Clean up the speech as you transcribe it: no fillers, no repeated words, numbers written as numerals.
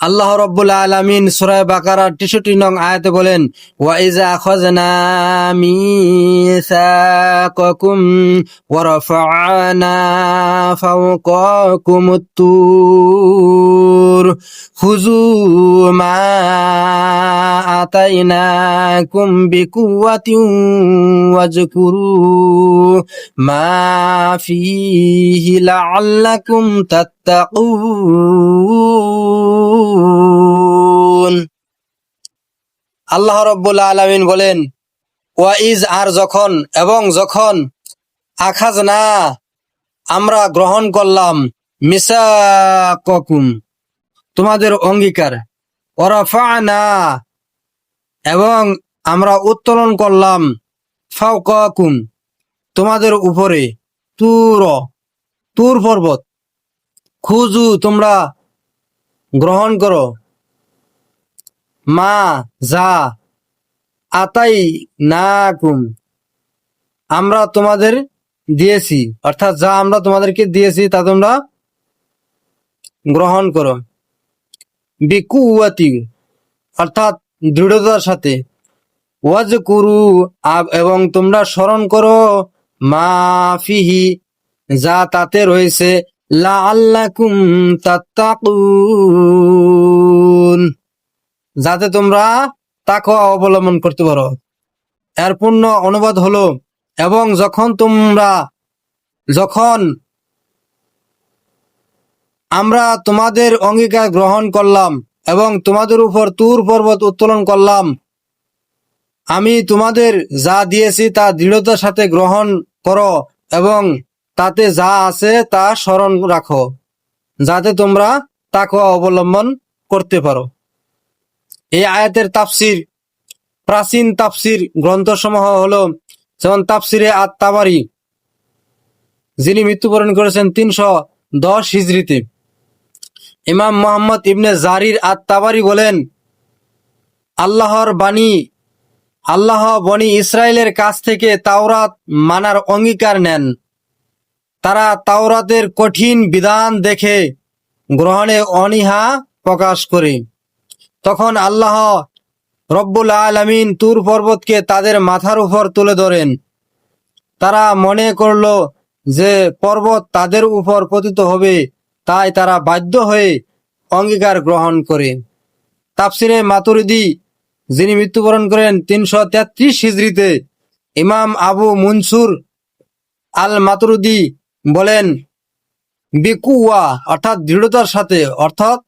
আল্লাহ রাব্বুল আলামিন সূরা বাকারার 63 নং আয়াতে বলেন, ওয়া ইযা আখাযনা মিসাকাকুম ওয়া রাফা'না ফাওকাকুমুত তুর খুযু মা আতাইনাকুম বিকুওয়াতিন ওয়াজকুরু মা ফীহি লাআল্লাকুম তাত্তাকুন। আল্লাহ রাব্বুল আলামিন বলেন, ওয়াইজ আর যখন, এবং যখন আখাযনা আমরা গ্রহণ করলাম, মিসাকাকুম তোমাদের অঙ্গীকার, ওয়া রাফা'না এবং আমরা উত্তোলন করলাম, ফাওকাকুম তোমাদের উপরে, তুর পর্বত, খুজু তোমরা গ্রহণ করো, মা যা, আতাই নাকুম আমরা তোমাদের দিয়েছি, অর্থাৎ যা আমরা তোমাদেরকে দিয়েছি তা তোমরা গ্রহণ করো, বিকুওয়াতি অর্থাৎ দৃঢ়তার সাথে, ওয়াজকুরু এবং তোমরা স্মরণ করো, মা ফিহি যা তাতে রয়েছে, লাআল্লাকুম তাত্তাকুন যাতে তোমরা তাকওয়া অবলম্বন করতে পারো। এর পূর্ণ অনুবাদ হলো, এবং যখন আমরা তোমাদের অঙ্গীকার গ্রহণ করলাম এবং তোমাদের উপর তুর পর্বত উত্তোলন করলাম, আমি তোমাদের যা দিয়েছি তা দৃঢ়তার সাথে গ্রহণ করো এবং তাতে যা আছে তা স্মরণ রাখো, যাতে তোমরা তাকওয়া অবলম্বন করতে পারো। এই আয়াতের তাফসির, প্রাচীন তাফসির গ্রন্থসমূহ হলো, যেমন তাফসিরে আত-তাবারি, যিনি মৃত্যুবরণ করেছেন 310 হিজরিতে। ইমাম মুহাম্মদ ইবনে জারির আত-তাবারি বলেন, আল্লাহ বনি ইসরায়েলের কাছ থেকে তাওরাত মানার অঙ্গীকার নেন। তারা তাওরাতের কঠিন বিধান দেখে গ্রহণে অনীহা প্রকাশ করে। তখন আল্লাহ রব্বুল আলামিন তুর পর্বতকে তাদের মাথার উপর তুলে ধরেন। তারা মনে করল যে পর্বত তাদের উপর পতিত হবে, তাই তারা বাধ্য হয়ে অঙ্গীকার গ্রহণ করে। তাফসিরে মাতুরিদি, যিনি মৃত্যুবরণ করেন 333 হিজরিতে, ইমাম আবু মনসুর আল মাতুরিদি বলেন, বিকুয়া অর্থাৎ দৃঢ়তার সাথে, অর্থাৎ